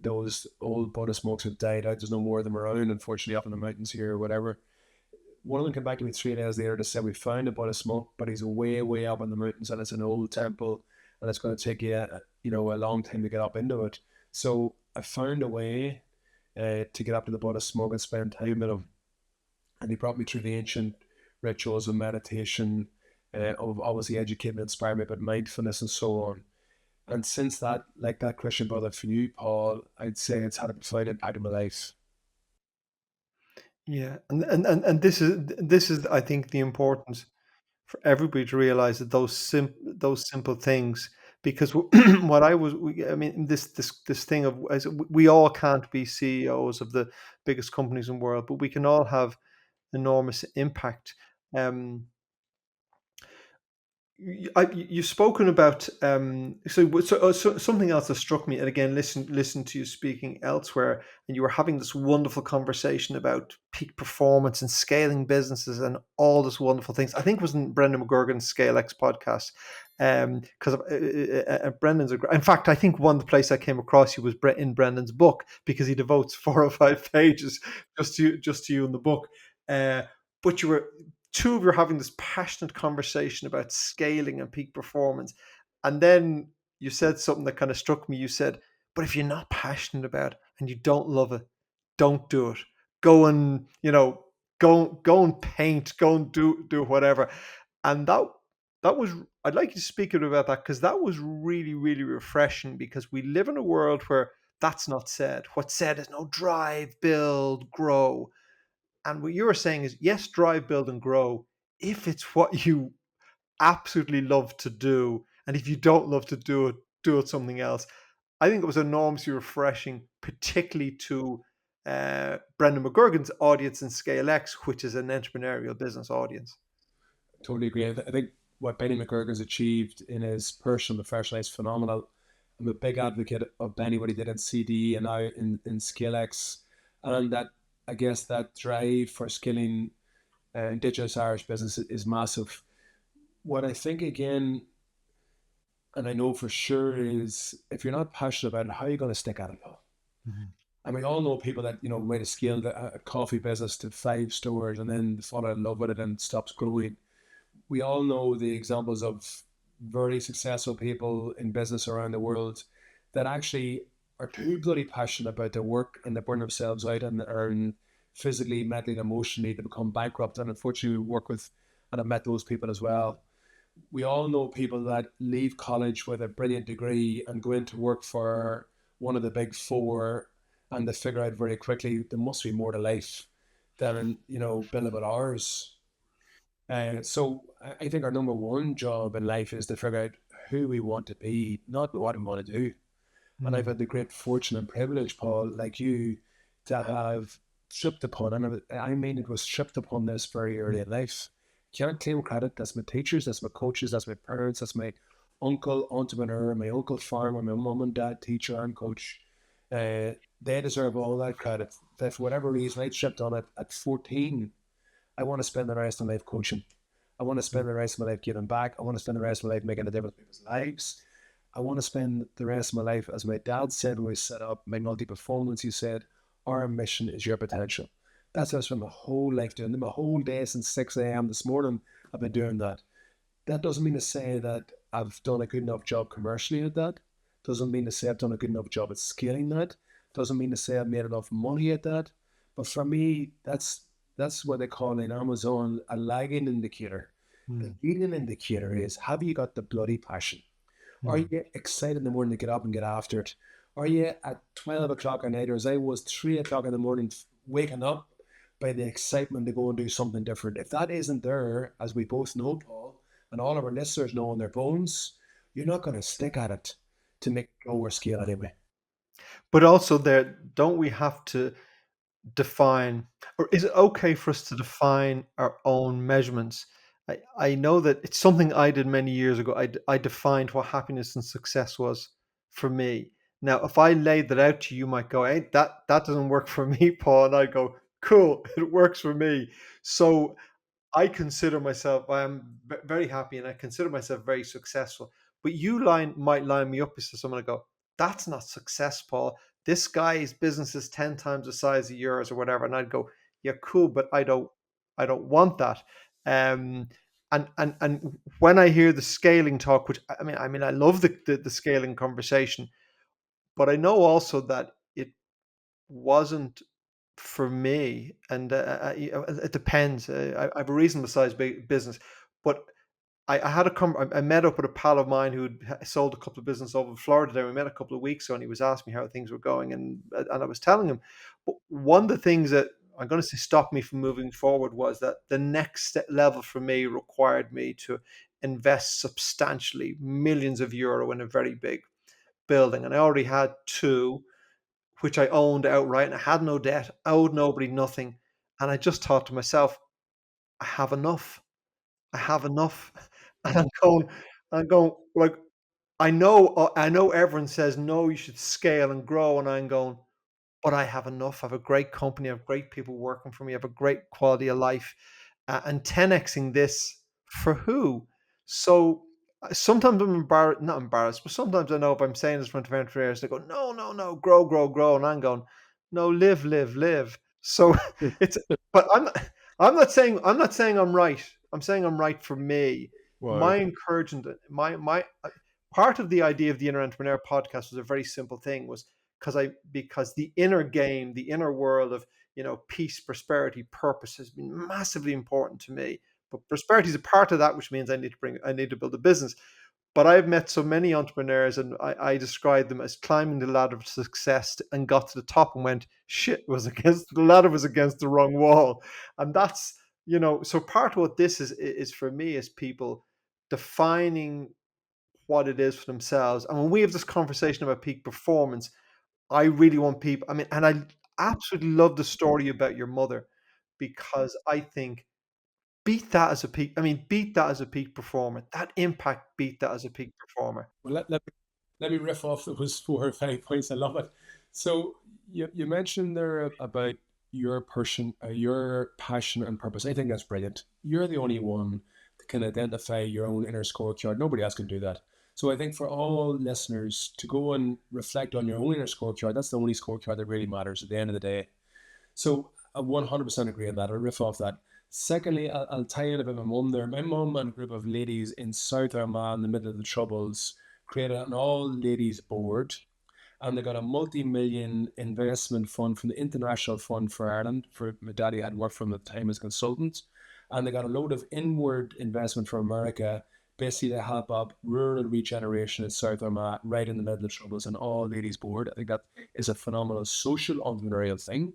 those old Buddha smokes have died out. There's no more of them around, unfortunately, up in the mountains here or whatever. One of them came back to me 3 days later to say, we found a Buddha smoke, but he's way, way up in the mountains and it's an old temple and it's going to take you, a long time to get up into it. So I found a way to get up to the Buddha smoke and spend time with him. And he brought me through the ancient rituals of meditation, of obviously educating and inspiring me about mindfulness and so on. And since that, like that Christian brother for you, Paul, I'd say it's had a profound impact on my life. Yeah, and this is I think the importance for everybody to realize that those simple things, because what I mean, this thing of, as we all can't be CEOs of the biggest companies in the world, but we can all have enormous impact. Um, you've spoken about so something else that struck me, and again, listen to you speaking elsewhere, and you were having this wonderful conversation about peak performance and scaling businesses and all these wonderful things. I think it was in Brendan McGurgan's Scale X podcast, because Brendan's in fact, I think one of the place I came across you was in Brendan's book, because he devotes 4 or 5 pages just to you in the book. uh, but you were two of you are having this passionate conversation about scaling and peak performance. And then you said something that kind of struck me. You said, but if you're not passionate about it and you don't love it, don't do it. Go and, go and paint, go and do whatever. And that was, I'd like you to speak a bit about that, because that was really, really refreshing, because we live in a world where that's not said. What's said is no, drive, build, grow. And what you were saying is, yes, drive, build, and grow if it's what you absolutely love to do. And if you don't love to do it something else. I think it was enormously refreshing, particularly to Brendan McGurgan's audience in Scale X, which is an entrepreneurial business audience. Totally agree. I think what Benny McGurgan's achieved in his personal and professional life is phenomenal. I'm a big advocate of Benny, what he did in CD and now in ScaleX. And that, I guess, that drive for skilling Indigenous Irish business is massive. What I think, again, and I know for sure, is if you're not passionate about it, how are you going to stick at it? Mm-hmm. And we all know people that, might have scaled a coffee business to 5 stores and then fall in love with it and stops growing. We all know the examples of very successful people in business around the world that actually are too bloody passionate about their work and they burn themselves out and are physically, mentally, and emotionally to become bankrupt. And unfortunately, we work with, and I've met those people as well. We all know people that leave college with a brilliant degree and go into work for one of the big four and they figure out very quickly there must be more to life than, billable hours. So I think our number one job in life is to figure out who we want to be, not what we want to do. And I've Mm. had the great fortune and privilege, Paul, like you, to have stripped upon, and I mean it was stripped upon this very early in life. Can't claim credit. That's my teachers, that's my coaches, that's my parents, that's my uncle entrepreneur, my uncle farmer, my mum and dad teacher and coach. They deserve all that credit. That for whatever reason, I stripped on it at 14. I want to spend the rest of my life coaching. I want to spend the rest of my life giving back. I want to spend the rest of my life making a difference in people's lives. I want to spend the rest of my life, as my dad said when we set up McNulty Performance, he said, our mission is your potential. That's what I spent my whole life doing. My whole day since 6 a.m. this morning, I've been doing that. That doesn't mean to say that I've done a good enough job commercially at that. Doesn't mean to say I've done a good enough job at scaling that. Doesn't mean to say I've made enough money at that. But for me, that's what they call in Amazon a lagging indicator. The Mm. leading indicator is, have you got the bloody passion? Are Mm. you excited in the morning to get up and get after it? Are you at 12 o'clock at night, or as I was, 3 o'clock in the morning, waking up by the excitement to go and do something different? If that isn't there, as we both know, Paul, and all of our listeners know in their bones, you're not going to stick at it to make it go or scale anyway. But also, there don't we have to define, or is it okay for us to define our own measurements? I know that it's something I did many years ago. I defined what happiness and success was for me. Now, if I laid that out to you, you might go, "Hey, that doesn't work for me, Paul." And I go, "Cool, it works for me." So I consider myself, I am very happy and I consider myself very successful. But you might line me up as someone and go, that's not success, Paul. This guy's business is 10 times the size of yours or whatever. And I'd go, yeah, cool, but I don't want that. Um, and when I hear the scaling talk, which I mean, I love the scaling conversation, but I know also that it wasn't for me, and it depends. I have a reasonable sized business, but I had I met up with a pal of mine who sold a couple of businesses over in Florida. There, we met a couple of weeks ago, and he was asking me how things were going, and I was telling him. But one of the things that I'm going to say stopped me from moving forward was that the next level for me required me to invest substantially millions of euro in a very big building, and I already had two which I owned outright, and I had no debt, owed nobody nothing. And I just thought to myself, I have enough. I have enough. And I'm going, like, I know everyone says, no, you should scale and grow. And I'm going, but I have enough. I have a great company. I have great people working for me. I have a great quality of life. And 10xing this for who? So sometimes I'm embarrassed, not embarrassed, but sometimes I know if I'm saying this in front of entrepreneurs, they go, no, no, no, grow, grow, grow. And I'm going, no, live, live, live. So it's, but I'm not saying I'm right. I'm saying I'm right for me. Wow. My encouragement, my part of the idea of the Inner Entrepreneur podcast was a very simple thing, was because the inner game, the inner world of peace, prosperity, purpose has been massively important to me. But prosperity is a part of that, which means I need to build a business. But I've met so many entrepreneurs, and I describe them as climbing the ladder of success and got to the top and went, shit, the ladder was against the wrong wall. And that's, so part of what this is for me is people defining what it is for themselves. And when we have this conversation about peak performance, I really want people. I mean, and I absolutely love the story about your mother, because I think beat that as a peak. I mean, beat that as a peak performer. That impact, beat that as a peak performer. Well, let me riff off those 4 or 5 points. I love it. So you mentioned there about your passion and purpose. I think that's brilliant. You're the only one that can identify your own inner scorecard. Nobody else can do that. So I think for all listeners to go and reflect on your own inner scorecard, that's the only scorecard that really matters at the end of the day. So I 100% agree on that. I'll riff off that. Secondly, I'll tie in about my mum there. My mum and a group of ladies in South Armagh in the middle of the Troubles created an all-ladies board, and they got a multi-million investment fund from the International Fund for Ireland, for my daddy had worked from the time as a consultant, and they got a load of inward investment from America basically to help up rural regeneration in South Armagh, right in the middle of troubles, and all ladies board. I think that is a phenomenal social entrepreneurial thing.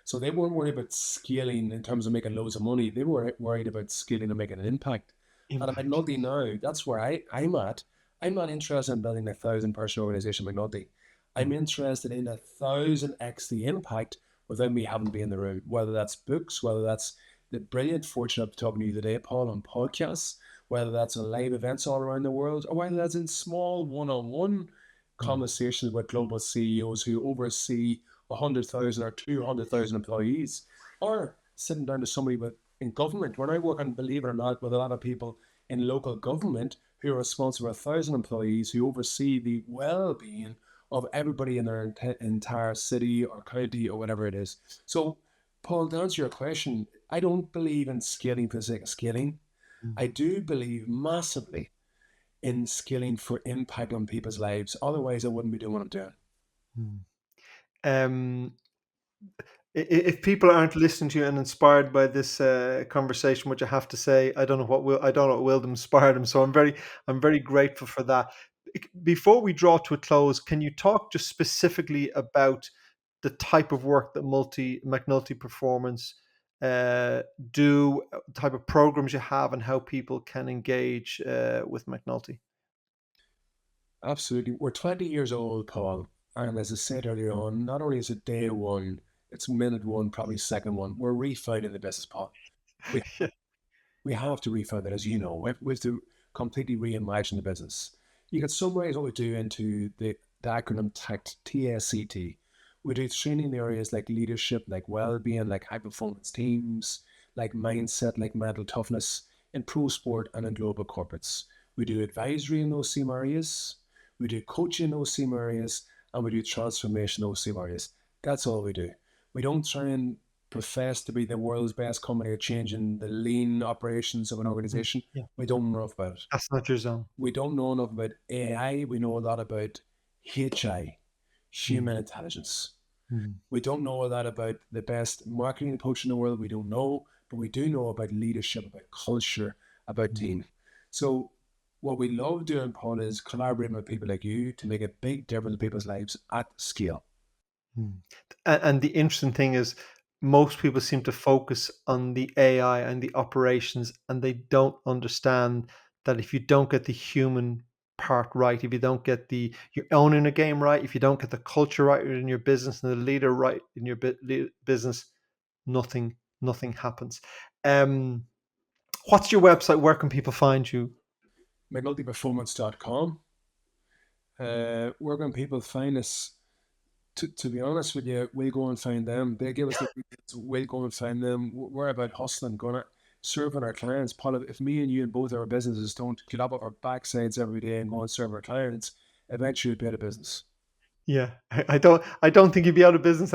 So they weren't worried about scaling in terms of making loads of money. They were worried about scaling and making an impact. And at Impact. McNulty now, that's where I'm at. I'm not interested in building a 1,000-person organization, McNulty. I'm Mm. interested in 1,000x the impact without me having to be in the room. Whether that's books, whether that's the brilliant fortune of talking to you today, Paul, on podcasts, whether that's in live events all around the world, or whether that's in small one-on-one Mm. conversations with global CEOs who oversee 100,000 or 200,000 employees, or sitting down to somebody in government. When I work on, believe it or not, with a lot of people in local government who are responsible for 1,000 employees who oversee the well-being of everybody in their entire city or county or whatever it is. So, Paul, to answer your question, I don't believe in scaling for the sake of scaling. Mm. I do believe massively in scaling for impact on people's lives. Otherwise, I wouldn't be doing what I'm doing. Mm. Um, if people aren't listening to you and inspired by this conversation, which I have to say, I don't know what will inspire them. So I'm very grateful for that. Before we draw to a close, can you talk just specifically about the type of work that McNulty Performance uh, do, type of programs you have, and how people can engage with McNulty? Absolutely. We're 20 years old, Paul. And as I said earlier on, not only is it day one, it's minute one, probably second one. We're refounding the business, Paul. We we have to refound it, as you know. We have to completely reimagine the business. You can summarize what we do into the acronym TACT, TSCT. We do training in areas like leadership, like well-being, like high-performance teams, like mindset, like mental toughness, in pro sport and in global corporates. We do advisory in those same areas. We do coaching in those same areas, and we do transformation in those same areas. That's all we do. We don't try and profess to be the world's best company at changing the lean operations of an Mm. organization. Yeah, We don't know enough about it. that's not your zone. We don't know enough about AI. We know a lot about HI, Mm. human intelligence. Mm. We don't know a lot about the best marketing approach in the world. We don't know, but we do know about leadership, about culture, about Mm. team. So what we love doing, Paul, is collaborating with people like you to make a big difference in people's lives at scale. Mm. And the interesting thing is, most people seem to focus on the AI and the operations, and they don't understand that if you don't get the human part right, if you don't get your owning a game right, if you don't get the culture right in your business and the leader right in your business, nothing happens. Um, what's your website? Where can people find you? McNultyPerformance.com. Where can people find us? To be honest with you, we'll go and find them. They give us the details, we'll go and find them. We're about hustling, going to serving our clients. Paul, if me and you and both our businesses don't get up our backsides every day and go and serve our clients, eventually we'll be out of business. Yeah, I don't think you'd be out of business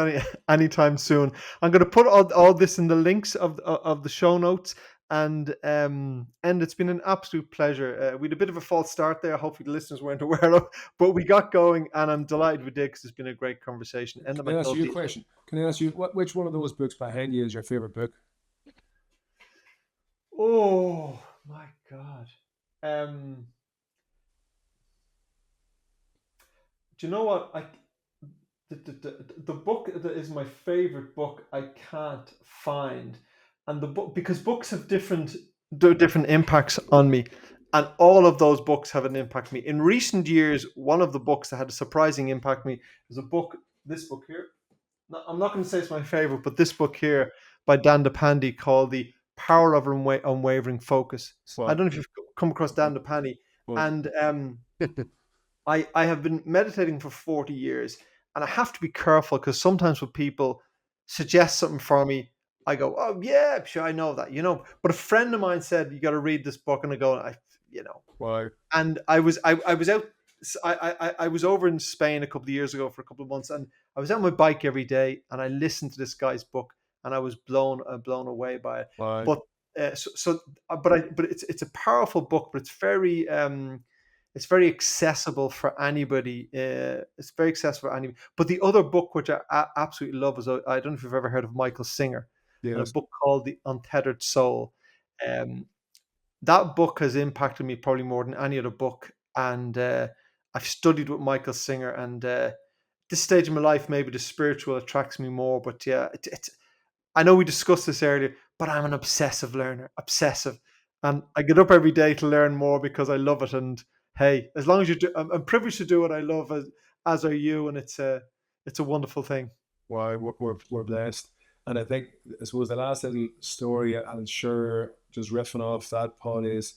anytime soon. I'm going to put all this in the links of the show notes, and it's been an absolute pleasure. We had a bit of a false start there. Hopefully the listeners weren't aware of, but we got going, and I'm delighted we did, because it's been a great conversation. Enda Can I ask you a McNulty. question? Can I ask you which one of those books behind you is your favorite book? Oh my God. Um, do you know what the book that is my favorite book I can't find, and the book, because books have different impacts on me, and all of those books have an impact on me. In recent years, one of the books that had a surprising impact on me is this book here. I'm not going to say it's my favorite, but this book here by Dan DePandy, called The Power of Unwavering Focus. I Well, don't know if you've come across Dan DePandy, well, and I have been meditating for 40 years, and I have to be careful, because sometimes when people suggest something for me, I go, "Oh yeah, sure, I know that, you know." But a friend of mine said, "You got to read this book," and I go, you know. well, And I was out. I was over in Spain a couple of years ago for a couple of months, and I was on my bike every day, and I listened to this guy's book, and I was blown away by it. well. But but it's a powerful book, but it's very accessible for anybody. It's very accessible for anybody. But the other book, which I absolutely love, is, I don't know if you've ever heard of Michael Singer, and a Yes. book called The Untethered Soul. Um, that book has impacted me probably more than any other book. And I've studied with Michael Singer, and this stage of my life, maybe the spiritual attracts me more. But yeah, it's I know we discussed this earlier, but I'm an obsessive learner, obsessive, and I get up every day to learn more because I love it. And hey, as long as you do, I'm privileged to do what I love, as are you, and it's a wonderful thing. Wow, we're blessed. And I think, I suppose, the last little story I'm sure, just riffing off that, Paul, is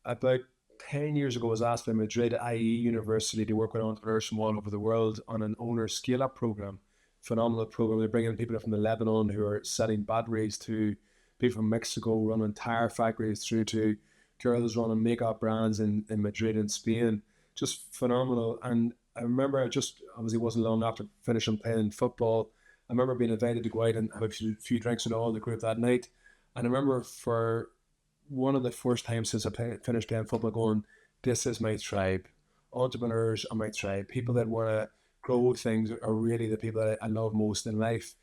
about 10 years ago, I was asked by Madrid IE University to work with entrepreneurs from all over the world on an owner scale up program. Phenomenal program. They're bringing people from the Lebanon who are selling batteries, to people from Mexico running tire factories, through to girls running makeup brands in Madrid and Spain. Just phenomenal. And I remember, just obviously wasn't long after finishing playing football, I remember being invited to go out and have a few drinks with all the group that night. And I remember, for one of the first times since finished playing football, going, this is my tribe. Entrepreneurs are my tribe. People that want to grow things are really the people that I love most in life.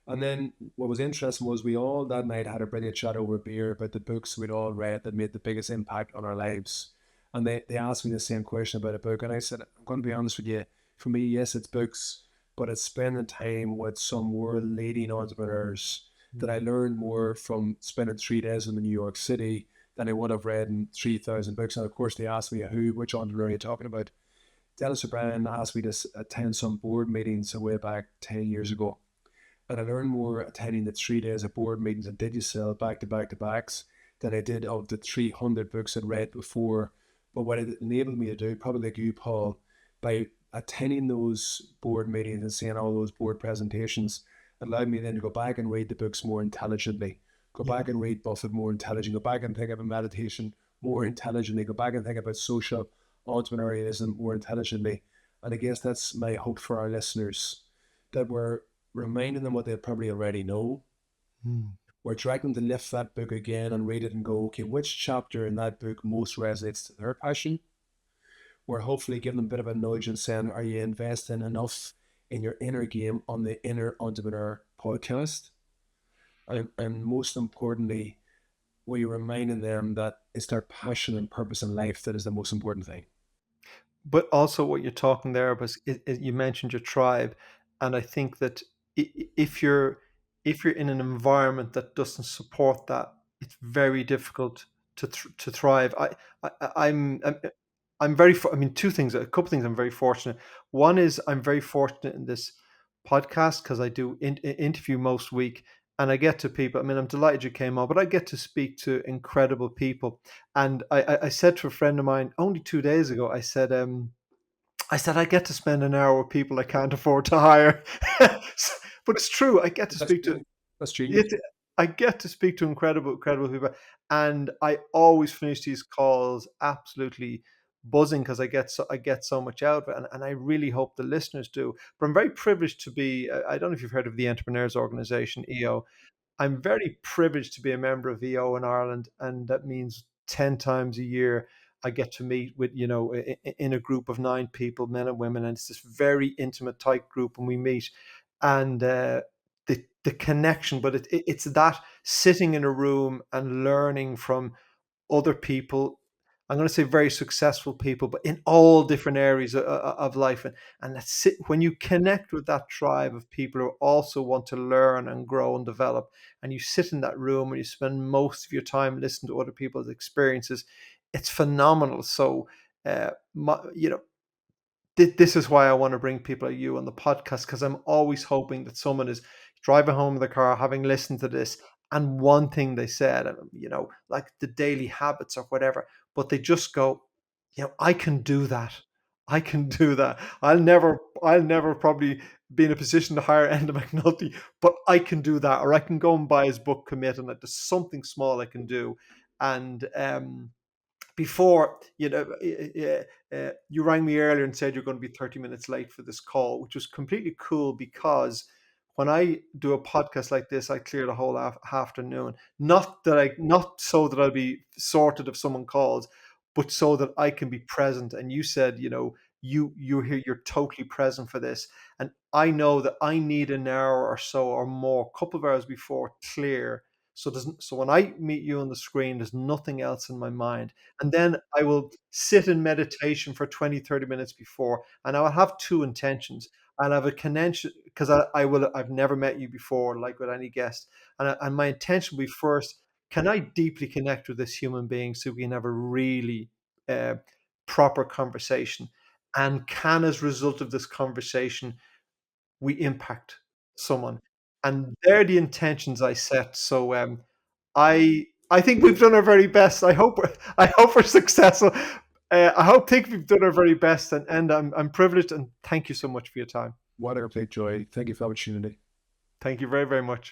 And then what was interesting was, we all that night had a brilliant chat over beer about the books we'd all read that made the biggest impact on our lives. And they asked me the same question about a book. And I said, I'm going to be honest with you. For me, yes, it's books, but it's spending time with some world leading entrepreneurs that I learned more from spending 3 days in the New York City than I would have read in 3,000 books. And of course, they asked me, which entrepreneur are you talking about? Dennis O'Brien asked me to attend some board meetings way back 10 years ago. And I learned more attending the 3 days of board meetings and Digicel back to back to backs than I did of the 300 books I'd read before. But what it enabled me to do, probably like you, Paul, by attending those board meetings and seeing all those board presentations, allowed me then to go back and read the books more intelligently, go back and read Buffett more intelligently, go back and think about meditation more intelligently, go back and think about social entrepreneurialism more intelligently. And I guess that's my hope for our listeners, that we're reminding them what they probably already know. We're trying them to lift that book again and read it and go, okay, which chapter in that book most resonates to their passion? We're hopefully giving them a bit of a nudge and saying, are you investing enough in your inner game on the Inner Entrepreneur podcast? And most importantly, we're reminding them that it's their passion and purpose in life that is the most important thing. But also, what you're talking there was, you mentioned your tribe, and I think that if you're in an environment that doesn't support that, it's very difficult to thrive. I'm very I mean, two things, a couple things I'm very fortunate. One is, I'm very fortunate in this podcast because I do interview most week, and I get to people. I mean, I'm delighted you came on, but I get to speak to incredible people. And I said to a friend of mine only 2 days ago, I said, I get to spend an hour with people I can't afford to hire. But it's true. I get to That's speak to that's genius. it, I get to speak to incredible people, and I always finish these calls absolutely buzzing because I get so much out of it, and I really hope the listeners do. But I'm very privileged to be. I don't know if you've heard of the Entrepreneurs Organization, EO. I'm very privileged to be a member of EO in Ireland, and that means 10 times a year I get to meet with, in a group of 9 people, men and women, and it's this very intimate, tight group, and we meet, and the connection, but it's that sitting in a room and learning from other people. I'm going to say very successful people, but in all different areas of life. And that's it. When you connect with that tribe of people who also want to learn and grow and develop, and you sit in that room and you spend most of your time listening to other people's experiences, it's phenomenal. So, this is why I want to bring people like you on the podcast, because I'm always hoping that someone is driving home in the car, having listened to this, and one thing they said, like the daily habits or whatever, but they just go, I can do that. I can do that. I'll never probably be in a position to hire Enda McNulty, but I can do that, or I can go and buy his book, Commit, and there's something small I can do. And before you rang me earlier and said you're going to be 30 minutes late for this call, which was completely cool, because when I do a podcast like this, I clear the whole afternoon. Not so that I'll be sorted if someone calls, but so that I can be present. And you said, you're here, you're totally present for this. And I know that I need an hour or so or more, a couple of hours before clear, So when I meet you on the screen, there's nothing else in my mind. And then I will sit in meditation for 20, 30 minutes before, and I will have two intentions. I'll have a connection because I've never met you before, like with any guest. And my intention will be first, can I deeply connect with this human being so we can have a really uh, proper conversation? And can, as a result of this conversation, we impact someone? And they're the intentions I set. So I think we've done our very best. I hope we're successful. Think we've done our very best, and I'm privileged, and thank you so much for your time. What a complete joy. Thank you for the opportunity. Thank you very, very much.